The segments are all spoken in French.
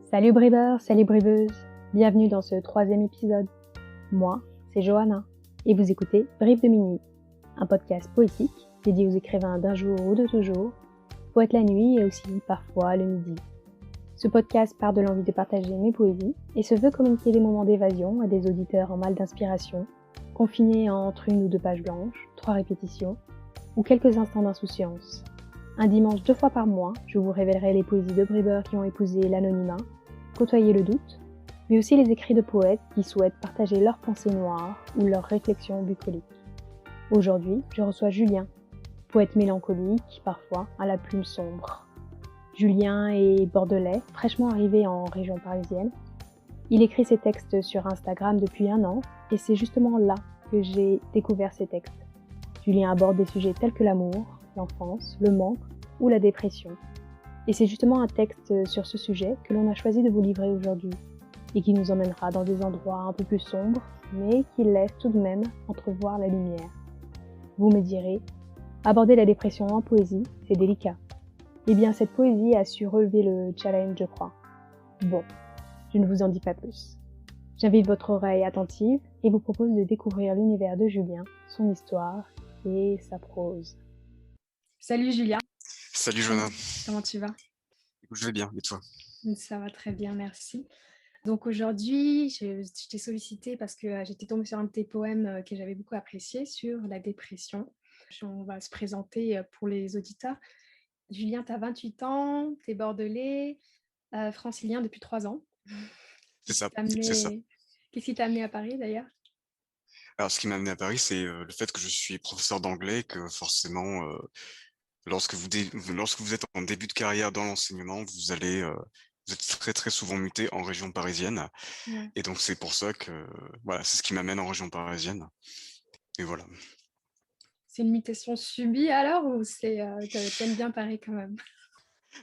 Salut bribeurs, salut bribeuses, bienvenue dans ce 3e épisode. Moi, c'est Johanna, et vous écoutez Bribe de minuit, un podcast poétique dédié aux écrivains d'un jour ou de toujours, poètes la nuit et aussi parfois le midi. Ce podcast part de l'envie de partager mes poésies et se veut communiquer des moments d'évasion à des auditeurs en mal d'inspiration, confinés entre 1 ou 2 pages blanches, 3 répétitions, ou quelques instants d'insouciance. Un dimanche 2 fois par mois, je vous révélerai les poésies de bribeurs qui ont épousé l'anonymat, côtoyer le doute, mais aussi les écrits de poètes qui souhaitent partager leurs pensées noires ou leurs réflexions bucoliques. Aujourd'hui, je reçois Julien, poète mélancolique, parfois à la plume sombre. Julien est bordelais, fraîchement arrivé en région parisienne. Il écrit ses textes sur Instagram depuis 1 an, et c'est justement là que j'ai découvert ses textes. Julien aborde des sujets tels que l'amour, l'enfance, le manque ou la dépression. Et c'est justement un texte sur ce sujet que l'on a choisi de vous livrer aujourd'hui, et qui nous emmènera dans des endroits un peu plus sombres, mais qui laissent tout de même entrevoir la lumière. Vous me direz, aborder la dépression en poésie, c'est délicat. Eh bien, cette poésie a su relever le challenge, je crois. Bon, je ne vous en dis pas plus. J'invite votre oreille attentive et vous propose de découvrir l'univers de Julien, son histoire et sa prose. Salut Julien. Salut Johanna. Comment tu vas ? Je vais bien, et toi ? Ça va très bien, merci. Donc aujourd'hui, je t'ai sollicité parce que j'étais tombée sur un de tes poèmes que j'avais beaucoup apprécié sur la dépression. On va se présenter pour les auditeurs. Julien, tu as 28 ans, tu es bordelais, francilien depuis 3 ans. C'est ça. Qu'est-ce qui t'a amené à Paris d'ailleurs ? Alors, ce qui m'a amené à Paris, c'est le fait que je suis professeur d'anglais, que forcément, lorsque vous êtes en début de carrière dans l'enseignement, vous êtes très très souvent muté en région parisienne. Ouais. Et donc c'est pour ça que voilà, c'est ce qui m'amène en région parisienne. Et voilà. C'est une mutation subie alors ou t'aimes bien Paris quand même ?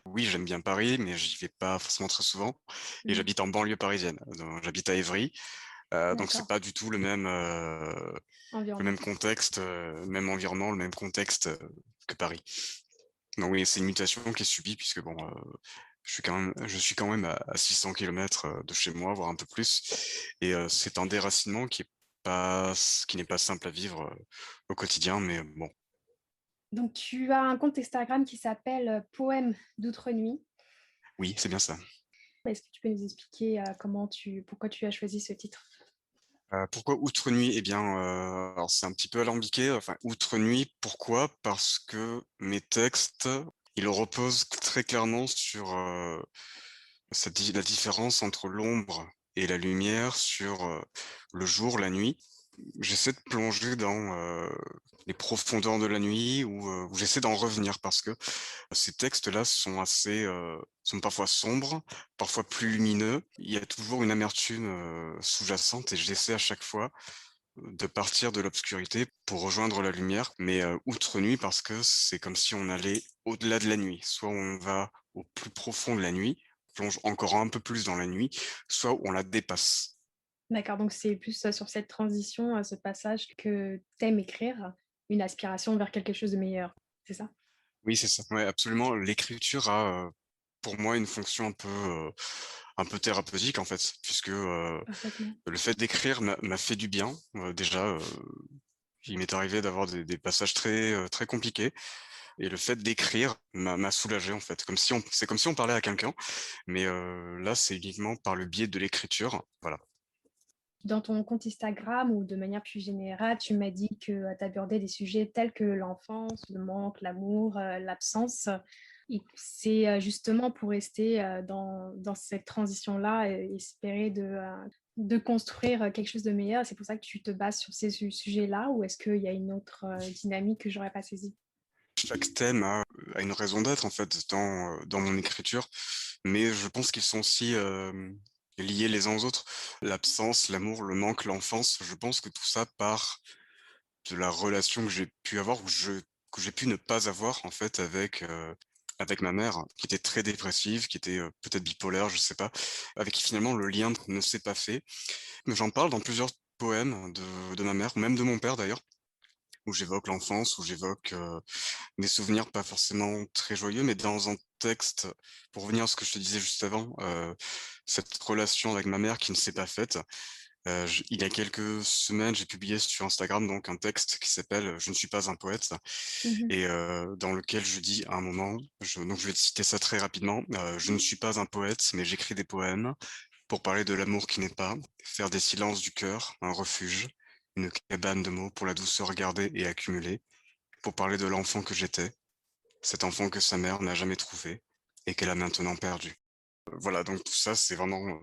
Oui, j'aime bien Paris, mais j'y vais pas forcément très souvent. Et j'habite en banlieue parisienne. Donc, j'habite à Évry. Donc c'est D'accord. pas du tout le même Environnement. contexte, même environnement, le même contexte que Paris. Donc oui, c'est une mutation qui est subie puisque bon, je suis quand même à 600 km de chez moi, voire un peu plus. Et c'est un déracinement qui n'est pas simple à vivre au quotidien, mais bon. Donc tu as un compte Instagram qui s'appelle Poème d'outre-nuit. Oui, c'est bien ça. Est-ce que tu peux nous expliquer pourquoi tu as choisi ce titre ? Pourquoi outre nuit? Eh bien, alors c'est un petit peu alambiqué. Enfin, outre nuit, pourquoi? Parce que mes textes, ils reposent très clairement sur la différence entre l'ombre et la lumière, sur le jour, la nuit. J'essaie de plonger dans les profondeurs de la nuit, ou j'essaie d'en revenir parce que ces textes-là sont parfois sombres, parfois plus lumineux. Il y a toujours une amertume sous-jacente, et j'essaie à chaque fois de partir de l'obscurité pour rejoindre la lumière, mais outre nuit, parce que c'est comme si on allait au-delà de la nuit. Soit on va au plus profond de la nuit, plonge encore un peu plus dans la nuit, soit on la dépasse. D'accord, donc c'est plus sur cette transition, ce passage que t'aimes écrire, une aspiration vers quelque chose de meilleur, c'est ça ? Oui, c'est ça. Ouais, absolument. L'écriture a, pour moi, une fonction un peu thérapeutique, en fait, puisque, Parfaitement. le fait d'écrire m'a fait du bien. Déjà, il m'est arrivé d'avoir des passages très compliqués, et le fait d'écrire m'a soulagé, en fait. C'est comme si on parlait à quelqu'un, mais, là, c'est uniquement par le biais de l'écriture. Voilà. Dans ton compte Instagram ou de manière plus générale, tu m'as dit que tu abordais des sujets tels que l'enfance, le manque, l'amour, l'absence. Et c'est justement pour rester dans cette transition-là et espérer de construire quelque chose de meilleur. C'est pour ça que tu te bases sur ces sujets-là ou est-ce qu'il y a une autre dynamique que je n'aurais pas saisie ? Chaque thème a une raison d'être, en fait, dans mon écriture, mais je pense qu'ils sont aussi, liés les uns aux autres. L'absence, l'amour, le manque, l'enfance, je pense que tout ça part de la relation que j'ai pu avoir, que j'ai pu ne pas avoir, en fait, avec ma mère, qui était très dépressive, qui était, peut-être bipolaire, je sais pas, avec qui finalement le lien ne s'est pas fait. Mais j'en parle dans plusieurs poèmes de ma mère, ou même de mon père d'ailleurs. où j'évoque l'enfance, où j'évoque des souvenirs pas forcément très joyeux, mais dans un texte, pour revenir à ce que je te disais juste avant, cette relation avec ma mère qui ne s'est pas faite. Il y a quelques semaines, j'ai publié sur Instagram donc un texte qui s'appelle «Je ne suis pas un poète» Mmh. et dans lequel je dis à un moment, donc je vais te citer ça très rapidement: «Je ne suis pas un poète, mais j'écris des poèmes pour parler de l'amour qui n'est pas, faire des silences du cœur un refuge, une cabane de mots pour la douceur gardée et accumulée, pour parler de l'enfant que j'étais, cet enfant que sa mère n'a jamais trouvé et qu'elle a maintenant perdu». Voilà, donc tout ça, c'est vraiment,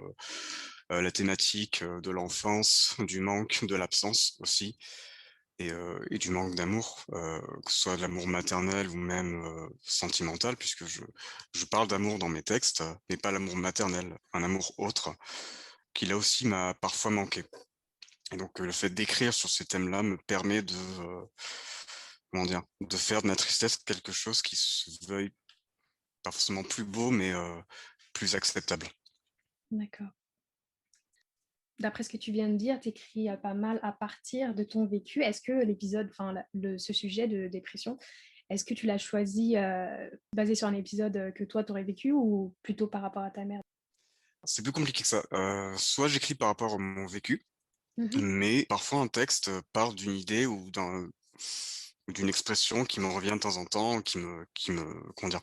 la thématique, de l'enfance, du manque, de l'absence aussi et du manque d'amour, que ce soit de l'amour maternel ou même, sentimental puisque je parle d'amour dans mes textes, mais pas l'amour maternel, un amour autre qui là aussi m'a parfois manqué et donc, le fait d'écrire sur ces thèmes-là me permet de, comment dire? De faire de ma tristesse quelque chose qui se veuille pas forcément plus beau mais, plus acceptable. D'accord. D'après ce que tu viens de dire, tu écris, pas mal à partir de ton vécu. Est-ce que l'épisode, enfin la le ce sujet de dépression, est-ce que tu l'as choisi, basé sur un épisode, que toi tu aurais vécu ou plutôt par rapport à ta mère? C'est plus compliqué que ça, soit j'écris par rapport à mon vécu, Mmh mh. mais parfois un texte, part d'une idée ou d'une expression qui me revient de temps en temps, comment dire?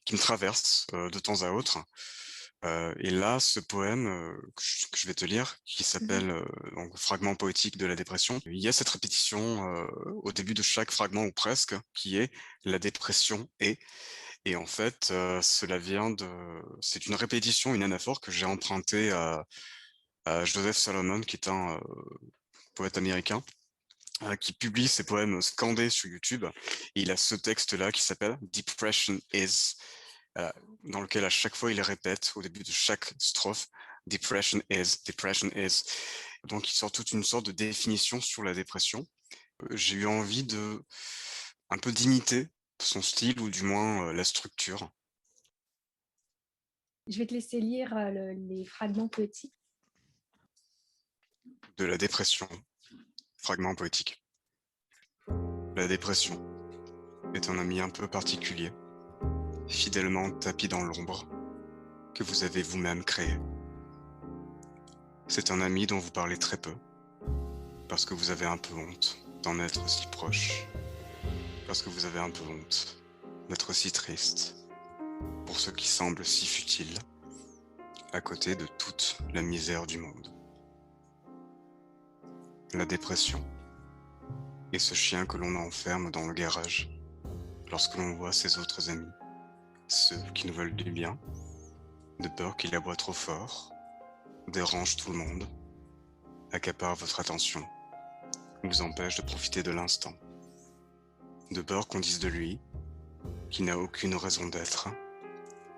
Qui me traverse, de temps à autre, et là, ce poème, que je vais te lire, qui Mmh. s'appelle, donc «Fragment poétique de la dépression», il y a cette répétition, au début de chaque fragment ou presque, qui est: «La dépression est». Et en fait, cela vient c'est une répétition, une anaphore que j'ai empruntée à Joseph Solomon, qui est un, poète américain, qui publie ses poèmes scandés sur YouTube. Et il a ce texte-là qui s'appelle «Depression is», heu, dans lequel à chaque fois il répète au début de chaque strophe: «Depression is, depression is». Donc il sort toute une sorte de définition sur la dépression. J'ai eu envie un peu d'imiter son style ou du moins, la structure Je vais te laisser lire, les fragments poétiques. de la dépression. Fragment poétique. La dépression est un ami un peu particulier, fidèlement tapi dans l'ombre, que vous avez vous-même créé. C'est un ami dont vous parlez très peu, parce que vous avez un peu honte d'en être si proche, parce que vous avez un peu honte d'être si triste, pour ce qui semble si futile, à côté de toute la misère du monde. La dépression est ce chien que l'on enferme dans le garage, lorsque l'on voit ses autres amis, ceux qui nous veulent du bien, de peur qu'il aboie trop fort, dérange tout le monde, accapare votre attention, vous empêche de profiter de l'instant. De peur qu'on dise de lui qu'il n'a aucune raison d'être,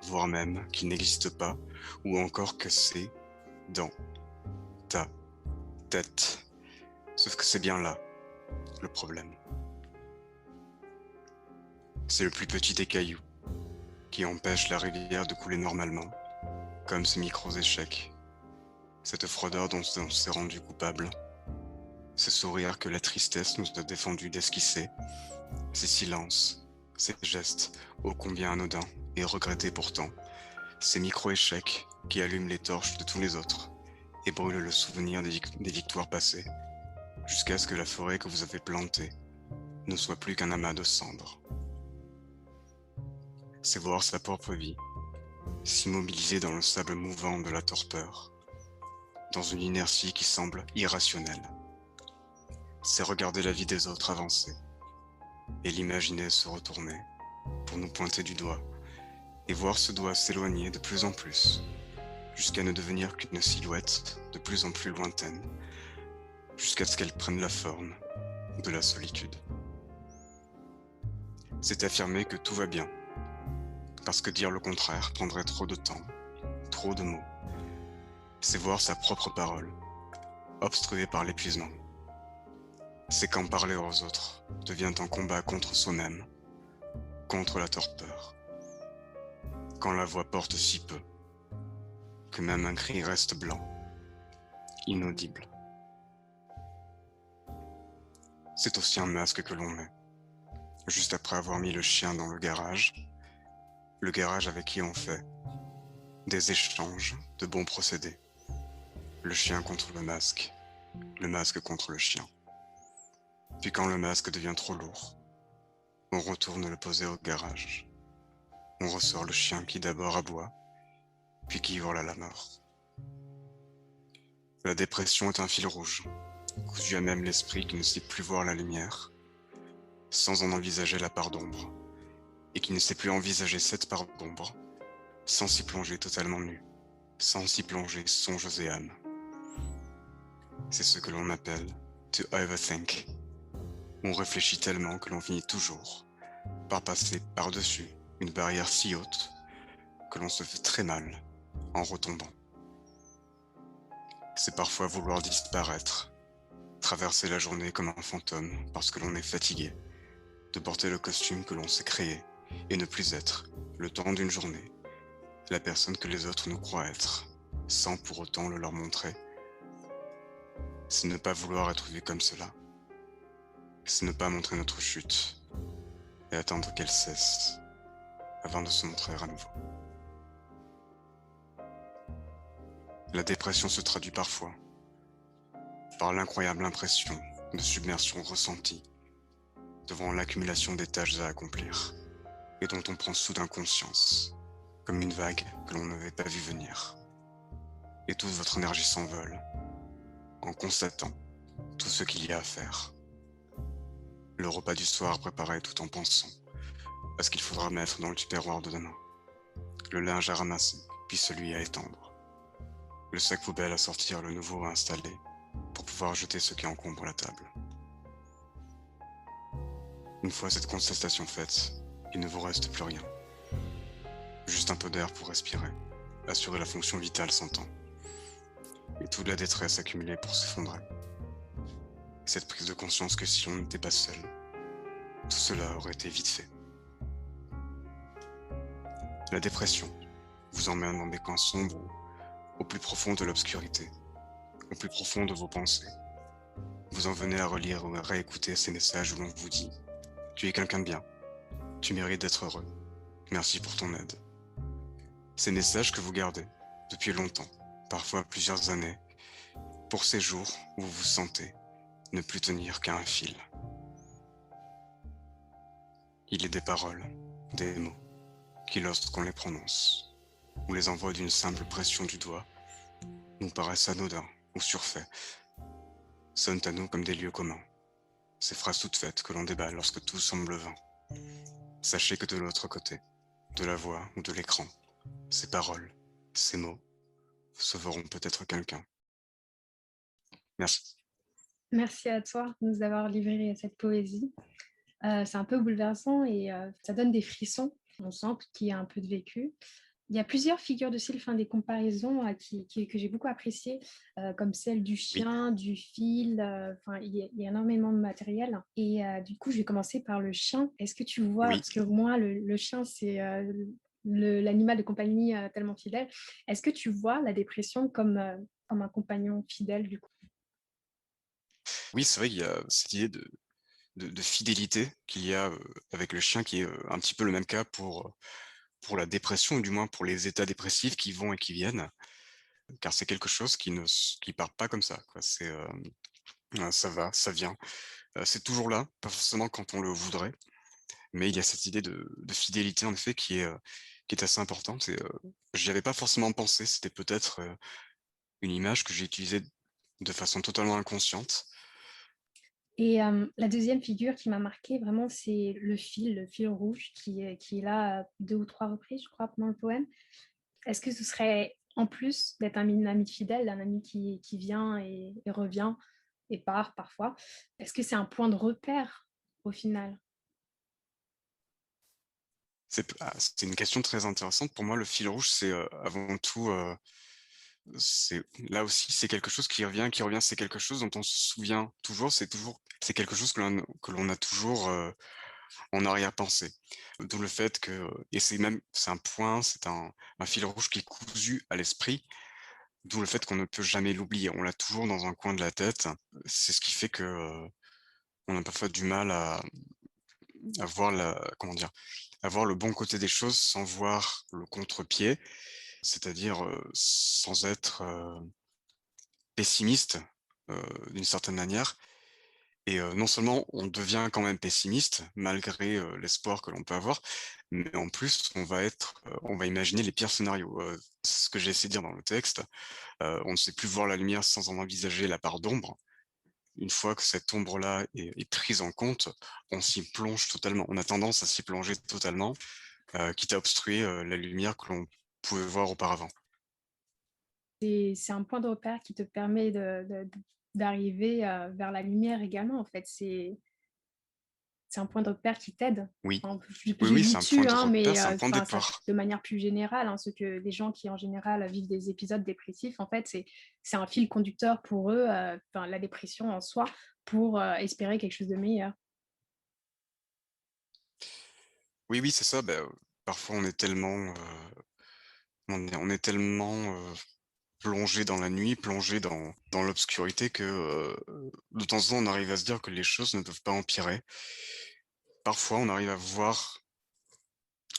voire même qu'il n'existe pas, ou encore que c'est dans ta tête. Sauf que c'est bien là le problème. C'est le plus petit des cailloux qui empêche la rivière de couler normalement, comme ces micros-échecs, cette froideur dont on s'est rendu coupable, ce sourire que la tristesse nous a défendu d'esquisser, ces silences, ces gestes ô combien anodins et regrettés pourtant, ces micro-échecs qui allument les torches de tous les autres et brûlent le souvenir des victoires passées, jusqu'à ce que la forêt que vous avez plantée ne soit plus qu'un amas de cendres. C'est voir sa propre vie, s'immobiliser dans le sable mouvant de la torpeur, dans une inertie qui semble irrationnelle. C'est regarder la vie des autres avancer et l'imaginer se retourner pour nous pointer du doigt et voir ce doigt s'éloigner de plus en plus jusqu'à ne devenir qu'une silhouette de plus en plus lointaine, jusqu'à ce qu'elle prenne la forme de la solitude. C'est affirmer que tout va bien, parce que dire le contraire prendrait trop de temps, trop de mots. C'est voir sa propre parole, obstruée par l'épuisement. C'est quand parler aux autres devient un combat contre soi-même, contre la torpeur. Quand la voix porte si peu, que même un cri reste blanc, inaudible. c'est aussi un masque que l'on met. Juste après avoir mis le chien dans le garage avec qui on fait des échanges de bons procédés. Le chien contre le masque contre le chien. Puis quand le masque devient trop lourd, on retourne le poser au garage. On ressort le chien qui d'abord aboie, puis qui hurle à la mort. La dépression est un fil rouge, cousu à même l'esprit qui ne sait plus voir la lumière, sans en envisager la part d'ombre, et qui ne sait plus envisager cette part d'ombre, sans s'y plonger totalement nu, sans s'y plonger songes et âme. C'est ce que l'on appelle « to overthink ». On réfléchit tellement que l'on finit toujours par passer par-dessus une barrière si haute que l'on se fait très mal en retombant. C'est parfois vouloir disparaître, traverser la journée comme un fantôme parce que l'on est fatigué, de porter le costume que l'on s'est créé et ne plus être, le temps d'une journée, la personne que les autres nous croient être, sans pour autant le leur montrer. C'est ne pas vouloir être vu comme cela. C'est ne pas montrer notre chute et attendre qu'elle cesse avant de se montrer à nouveau. La dépression se traduit parfois par l'incroyable impression de submersion ressentie devant l'accumulation des tâches à accomplir et dont on prend soudain conscience, comme une vague que l'on n'avait pas vu venir. Et toute votre énergie s'envole en constatant tout ce qu'il y a à faire. Le repas du soir préparé tout en pensant à ce qu'il faudra mettre dans le tupperware de demain. Le linge à ramasser, puis celui à étendre. Le sac poubelle à sortir, le nouveau à installer, pour pouvoir jeter ce qui encombre la table. Une fois cette constatation faite, il ne vous reste plus rien. Juste un peu d'air pour respirer, assurer la fonction vitale sans temps. Et toute la détresse accumulée pour s'effondrer. Cette prise de conscience que si on n'était pas seul, tout cela aurait été vite fait. La dépression vous emmène dans des coins sombres, au plus profond de l'obscurité, au plus profond de vos pensées. Vous en venez à relire ou à réécouter ces messages où l'on vous dit « Tu es quelqu'un de bien, tu mérites d'être heureux, merci pour ton aide ». Ces messages que vous gardez depuis longtemps, parfois plusieurs années, pour ces jours où vous vous sentez ne plus tenir qu'à un fil. Il est des paroles, des mots, qui lorsqu'on les prononce, ou les envoie d'une simple pression du doigt, nous paraissent anodins ou surfaits, sonnent à nous comme des lieux communs. Ces phrases toutes faites que l'on déballe lorsque tout semble vain. Sachez que de l'autre côté, de la voix ou de l'écran, ces paroles, ces mots, sauveront peut-être quelqu'un. Merci. Merci à toi de nous avoir livré cette poésie. C'est un peu bouleversant et ça donne des frissons. On sent qu'il y a un peu de vécu. Il y a plusieurs figures de style, enfin, des comparaisons que j'ai beaucoup appréciées, comme celle du Oui, chien, du fil. Enfin, il y a énormément de matériel. Et du coup, je vais commencer par le chien. Est-ce que tu vois, oui. parce que moi, le chien, c'est l'animal de compagnie tellement fidèle. Est-ce que tu vois la dépression comme un compagnon fidèle du coup? Oui, c'est vrai qu'il y a cette idée de fidélité qu'il y a avec le chien qui est un petit peu le même cas pour la dépression, ou du moins pour les états dépressifs qui vont et qui viennent, car c'est quelque chose qui part pas comme ça, quoi. C'est ça va, ça vient. C'est toujours là, pas forcément quand on le voudrait, mais il y a cette idée de fidélité en effet qui est assez importante et j'y avais pas forcément pensé. C'était peut-être une image que j'ai utilisée de façon totalement inconsciente. Et la deuxième figure qui m'a marquée vraiment, c'est le fil rouge qui est là deux ou trois reprises, je crois, pendant le poème. Est-ce que ce serait, en plus d'être un ami fidèle, un ami qui vient et revient et part parfois, est-ce que c'est un point de repère au final? C'est une question très intéressante. Pour moi, le fil rouge, c'est avant tout, c'est là aussi, c'est quelque chose qui revient. C'est quelque chose dont on se souvient toujours. C'est quelque chose que l'on a toujours en arrière-pensée. D'où le fait que, et c'est un point, c'est un fil rouge qui est cousu à l'esprit. D'où le fait qu'on ne peut jamais l'oublier. On l'a toujours dans un coin de la tête. C'est ce qui fait que on a parfois du mal à voir à voir le bon côté des choses sans voir le contre-pied, c'est-à-dire, sans être, pessimiste, d'une certaine manière. Et non seulement on devient quand même pessimiste malgré, l'espoir que l'on peut avoir, mais en plus on va imaginer les pires scénarios. C'est ce que j'ai essayé de dire dans le texte. On ne sait plus voir la lumière sans en envisager la part d'ombre. Une fois que cette ombre-là est prise en compte, on s'y plonge totalement. On a tendance à s'y plonger totalement, quitte à obstruer, la lumière que l'on pouvait voir auparavant. C'est un point de repère qui te permet d'arriver vers la lumière également, en fait. C'est un point de repère qui t'aide. Oui, Enfin, oui, j'ai oui, lu c'est un point dessus, de hein, repère, mais c'est un point de enfin, ça, départ. de manière plus générale, hein, les gens qui en général vivent des épisodes dépressifs, en fait, c'est un fil conducteur pour eux, enfin, la dépression en soi, pour espérer quelque chose de meilleur. Oui, oui, c'est ça, parfois on est tellement, on est tellement, plongé dans la nuit, plongé dans l'obscurité que, de temps en temps, on arrive à se dire que les choses ne peuvent pas empirer. Parfois, on arrive à voir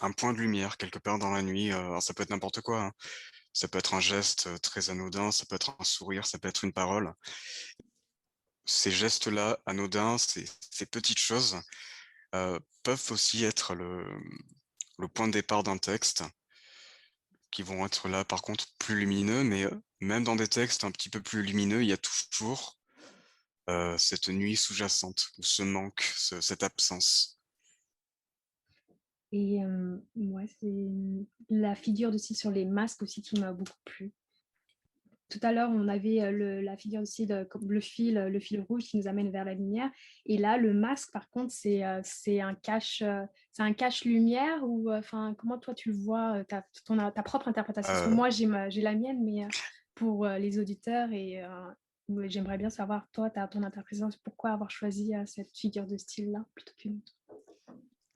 un point de lumière quelque part dans la nuit, alors ça peut être n'importe quoi, hein. Ça peut être un geste, très anodin, ça peut être un sourire, ça peut être une parole. Ces gestes-là anodins, ces petites choses, peuvent aussi être le point de départ d'un texte, qui vont être là, par contre, plus lumineux, mais, même dans des textes un petit peu plus lumineux, il y a toujours, cette nuit sous-jacente, ou ce manque, cette absence. Et ouais, c'est la figure de style sur les masques aussi qui m'a beaucoup plu. Tout à l'heure, on avait la figure de style, comme le fil rouge qui nous amène vers la lumière. Et là, le masque, par contre, c'est un cache-lumière ou enfin, comment toi tu le vois, ta propre interprétation? Parce que Heu, moi, j'ai la mienne, mais pour les auditeurs ouais, j'aimerais bien savoir, toi, tu as ton interprétation, pourquoi avoir choisi cette figure de style-là plutôt qu'une autre.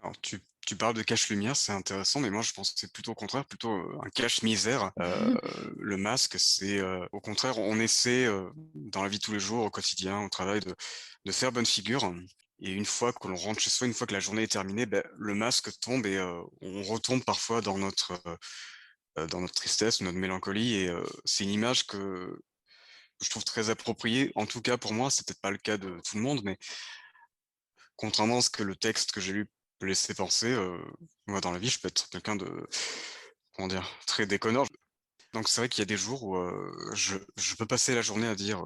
alors tu parles de cache-lumière, c'est intéressant, mais moi je pense que c'est plutôt au contraire, plutôt, un cache-misère. Le masque, c'est, au contraire, on essaie, dans la vie de tous les jours, au quotidien, au travail, de faire bonne figure, et une fois que l'on rentre chez soi, une fois que la journée est terminée, le masque tombe et on retombe parfois dans notre tristesse, notre mélancolie, et c'est une image que je trouve très appropriée. En tout cas pour moi, c'est peut-être pas le cas de tout le monde, mais contrairement à ce que le texte que j'ai lu peut laisser penser, moi dans la vie, je peux être quelqu'un de, comment dire? Très déconneur. Donc c'est vrai qu'il y a des jours où, je peux passer la journée à dire,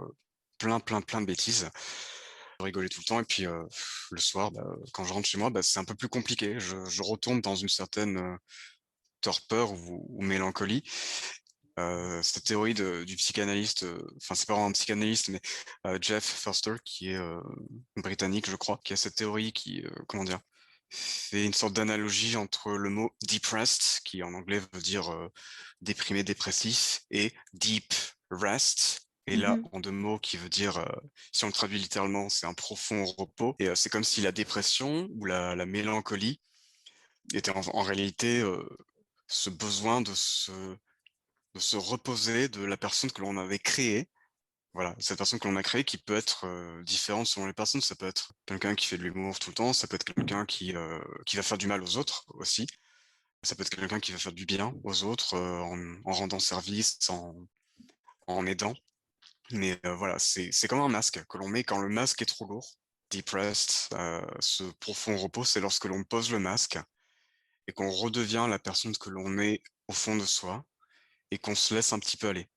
plein de bêtises, rigoler tout le temps, et puis, le soir, quand je rentre chez moi, c'est un peu plus compliqué. Je retombe dans une certaine, torpeur ou mélancolie. Cette théorie du psychanalyste, enfin c'est pas vraiment un psychanalyste, mais Jeff Foster, qui est britannique, je crois, qui a cette théorie qui, comment dire, fait une sorte d'analogie entre le mot depressed, qui en anglais veut dire déprimé, dépressif, et deep rest. Et là, Mhm. en deux mots, qui veut dire, si on le traduit littéralement, c'est un profond repos. Et c'est comme si la dépression ou la mélancolie était en réalité ce besoin de se reposer de la personne que l'on avait créée. Voilà, cette personne que l'on a créée qui peut être, différente selon les personnes. Ça peut être quelqu'un qui fait de l'humour tout le temps, ça peut être quelqu'un qui va faire du mal aux autres aussi. Ça peut être quelqu'un qui va faire du bien aux autres, en rendant service, en aidant. Mais, voilà, c'est comme un masque que l'on met quand le masque est trop lourd. Depressed, ce profond repos, c'est lorsque l'on pose le masque et qu'on redevient la personne que l'on est au fond de soi, et qu'on se laisse un petit peu aller.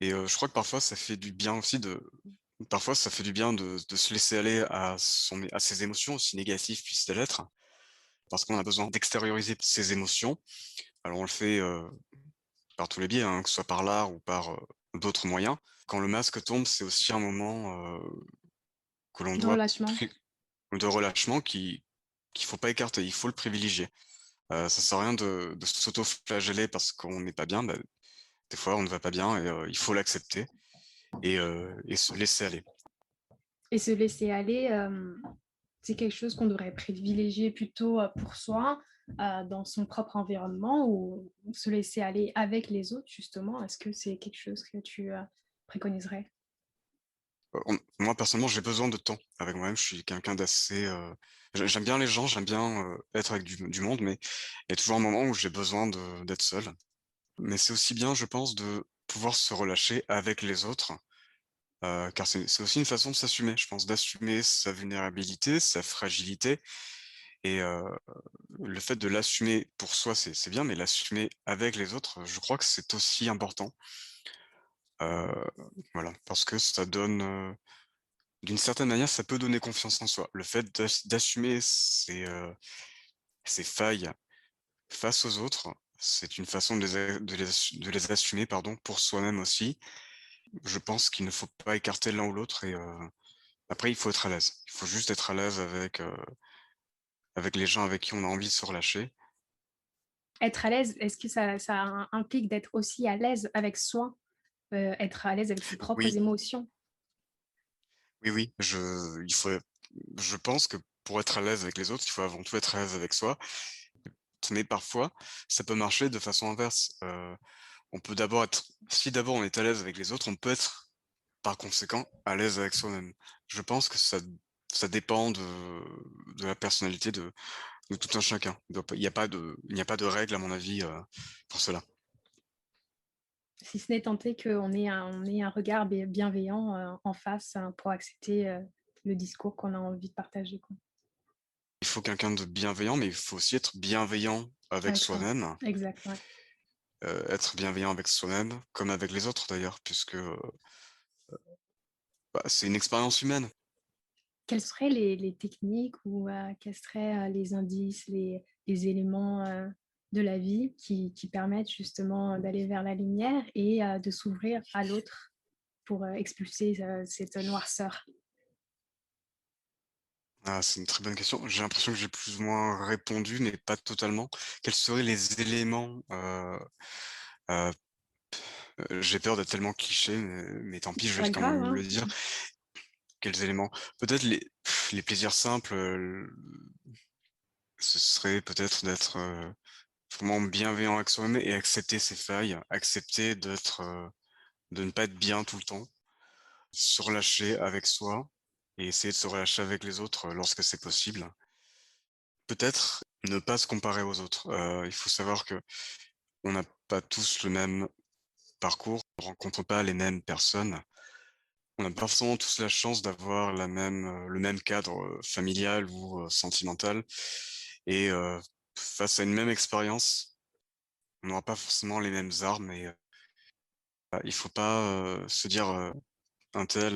Et je crois que parfois ça fait du bien aussi parfois ça fait du bien de se laisser aller à ses émotions, aussi négatives puissent-elles être, parce qu'on a besoin d'extérioriser ses émotions. Alors on le fait, par tous les biais, hein, que ce soit par l'art ou par, d'autres moyens. Quand le masque tombe, c'est aussi un moment, que l'on De doit relâchement. pri de relâchement qu'il faut pas écarter, il faut le privilégier. Ça sert à rien de s'auto-flageller parce qu'on n'est pas bien. Des fois on ne va pas bien, et il faut l'accepter et se laisser aller. Et se laisser aller, c'est quelque chose qu'on devrait privilégier plutôt pour soi, dans son propre environnement, ou se laisser aller avec les autres, justement. Est-ce que c'est quelque chose que tu préconiserais? moi personnellement, j'ai besoin de temps avec moi-même. Je suis quelqu'un d'assez, j'aime bien les gens, j'aime bien être avec du monde, mais il y a toujours un moment où j'ai besoin d'être seul. Mais c'est aussi bien, je pense, de pouvoir se relâcher avec les autres, car c'est aussi une façon de s'assumer, je pense, d'assumer sa vulnérabilité, sa fragilité. Et le fait de l'assumer pour soi, c'est bien, mais l'assumer avec les autres, je crois que c'est aussi important. Heu, voilà, parce que ça donne, d'une certaine manière, ça peut donner confiance en soi. Le fait d'assumer ses failles face aux autres, c'est une façon de les assumer, pardon, pour soi-même aussi. Je pense qu'il ne faut pas écarter l'un ou l'autre et après il faut être à l'aise. Il faut juste être à l'aise avec les gens avec qui on a envie de se relâcher. Être à l'aise, est-ce que ça implique d'être aussi à l'aise avec soi, être à l'aise avec ses propres Oui, émotions? oui, oui, je pense que pour être à l'aise avec les autres, il faut avant tout être à l'aise avec soi. Mais parfois, ça peut marcher de façon inverse. On peut d'abord être si d'abord on est à l'aise avec les autres, on peut être, par conséquent, à l'aise avec soi-même. Je pense que ça dépend de la personnalité de tout un chacun. Il n'y a pas de règle à mon avis, pour cela. Si ce n'est tenter qu'on ait un regard bienveillant, en face, pour accepter, le discours qu'on a envie de partager, quoi. Il faut quelqu'un de bienveillant, mais il faut aussi être bienveillant avec Avec soi. soi-même, Exact, ouais. être bienveillant avec soi-même, comme avec les autres d'ailleurs, puisque, bah, c'est une expérience humaine. Quelles seraient les techniques ou, quels seraient, les indices, les éléments, de la vie qui permettent justement d'aller vers la lumière et de s'ouvrir à l'autre pour, expulser, cette noirceur? Ah, c'est une très bonne question. J'ai l'impression que j'ai plus ou moins répondu, mais pas totalement. Quels seraient les éléments, j'ai peur d'être tellement cliché, mais tant pis, je C'est vais pas quand grave, même hein. le dire. Quels éléments? Peut-être les plaisirs simples, ce serait peut-être d'être, vraiment bienveillant avec soi-même et accepter ses failles, accepter de ne pas être bien tout le temps, se relâcher avec soi et essayer de se relâcher avec les autres, lorsque c'est possible. Peut-être ne pas se comparer aux autres. Il faut savoir que on n'a pas tous le même parcours, on ne rencontre pas les mêmes personnes. On n'a pas forcément tous la chance d'avoir le même cadre, familial ou, sentimental et face à une même expérience, on n'aura pas forcément les mêmes armes et il faut pas, se dire, «Un tel,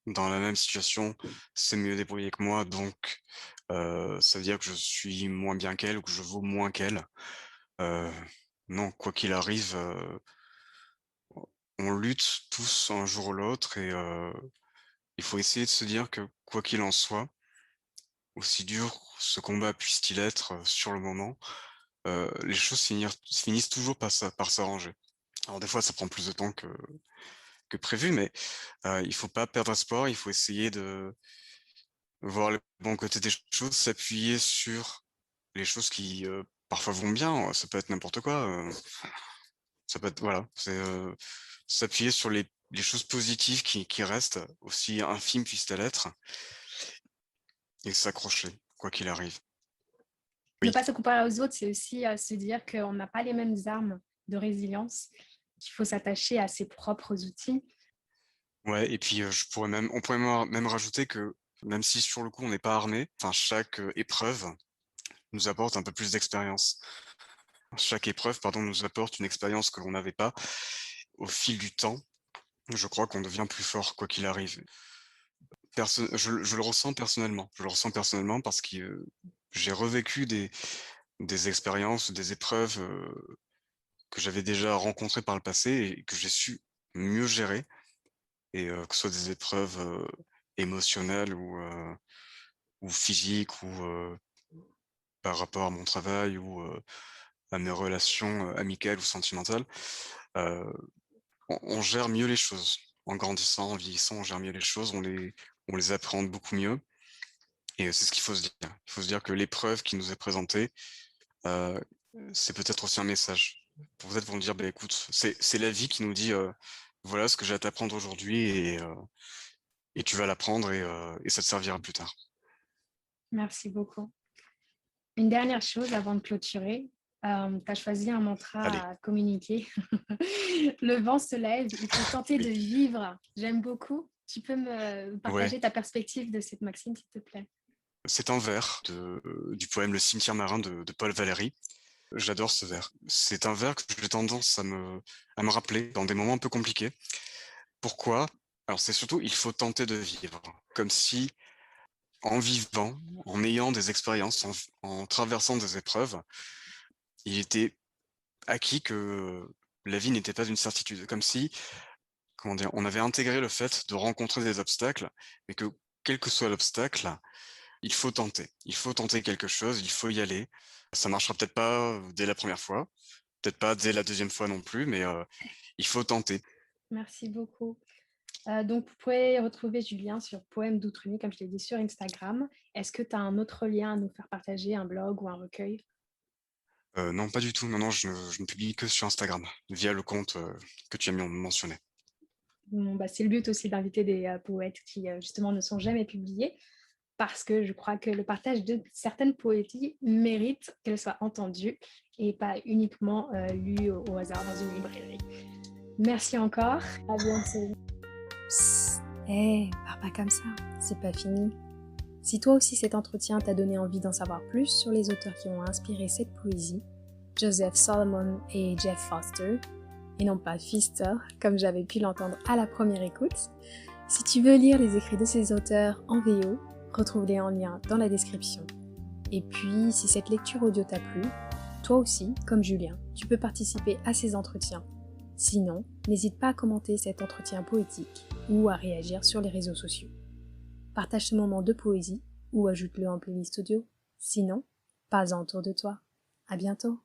dans la même situation, s'est mieux débrouillé que moi donc ça veut dire que je suis moins bien qu'elle ou que je vaux moins qu'elle». Heu, non, quoi qu'il arrive, on lutte tous un jour ou l'autre et il faut essayer de se dire que quoi qu'il en soit, aussi dur ce combat puisse-t-il être, sur le moment, les choses finissent toujours par s'arranger. Alors des fois, ça prend plus de temps que prévu, mais il faut pas perdre espoir, il faut essayer de voir le bon côté des choses, s'appuyer sur les choses qui, parfois vont bien, ça peut être n'importe quoi, ça peut être voilà, c'est, s'appuyer sur les choses positives qui restent, aussi infimes puissent-elles être, et s'accrocher, quoi qu'il arrive. Ne Oui, pas se comparer aux autres, c'est aussi, se dire qu'on n'a pas les mêmes armes de résilience, qu'il faut s'attacher à ses propres outils. ouais et puis, on pourrait même rajouter que, même si sur le coup on n'est pas armé, enfin chaque, épreuve nous apporte un peu plus d'expérience. Chaque épreuve, pardon, nous apporte une expérience que l'on n'avait pas. Au fil du temps, je crois qu'on devient plus fort quoi qu'il arrive. Je le ressens personnellement. Je le ressens personnellement parce que, j'ai revécu des expériences, des épreuves, que j'avais déjà rencontrées par le passé et que j'ai su mieux gérer et que ce soit des épreuves, émotionnelles ou physiques ou, par rapport à mon travail ou, à mes relations, amicales ou sentimentales. Heu, on gère mieux les choses. En grandissant, en vieillissant, on gère mieux les choses, on les appréhende beaucoup mieux et c'est ce qu'il faut se dire. Il faut se dire que l'épreuve qui nous est présentée, heu, c'est peut-être aussi un message. Peut-être vont dire: «Beh, écoute, c'est la vie qui nous dit, voilà ce que j'ai à t'apprendre aujourd'hui et et tu vas l'apprendre et ça te servira plus tard. Merci beaucoup. Une dernière chose avant de clôturer. Tu as choisi un Allez, mantra à communiquer. Le vent se lève, il faut tenter de oui. vivre. J'aime beaucoup. Tu peux me Ouais, partager ta perspective de cette maxime, s'il te plaît? c'est un vers du poème Le cimetière marin de Paul Valéry. J'adore ce vers. C'est un vers que j'ai tendance à me rappeler dans des moments un peu compliqués. Pourquoi? Alors c'est surtout, il faut tenter de vivre. Comme si, en vivant, en ayant des expériences, en traversant des épreuves, il était acquis que la vie n'était pas une certitude. Comme si, comment dire, on avait intégré le fait de rencontrer des obstacles, mais que quel que soit l'obstacle, il faut tenter. Il faut tenter quelque chose, il faut y aller. Ça marchera peut-être pas dès la première fois, peut-être pas dès la deuxième fois non plus, mais il faut tenter. Merci beaucoup. Donc, vous pouvez retrouver Julien sur Poème d'Outre-Nuit, comme je l'ai dit, sur Instagram. Est-ce que tu as un autre lien à nous faire partager, un blog ou un recueil? Non, pas du tout. Non, non, je ne publie que sur Instagram, via le compte que tu as mentionné. Bon, bah, c'est le but aussi d'inviter des poètes qui, justement, ne sont jamais publiés, parce que je crois que le partage de certaines poéties mérite qu'elles soient entendues et pas uniquement lues au hasard dans une librairie. Merci encore. À bientôt. Psst, hé, pars pas comme ça, c'est pas fini. Si toi aussi cet entretien t'a donné envie d'en savoir plus sur les auteurs qui ont inspiré cette poésie, Joseph Solomon et Jeff Foster, et non pas Pfister, comme j'avais pu l'entendre à la première écoute, si tu veux lire les écrits de ces auteurs en VO, retrouve-les en lien dans la description. Et puis, si cette lecture audio t'a plu, toi aussi, comme Julien, tu peux participer à ces entretiens. Sinon, n'hésite pas à commenter cet entretien poétique ou à réagir sur les réseaux sociaux. Partage ce moment de poésie ou ajoute-le en playlist audio. Sinon, pas autour de toi. À bientôt.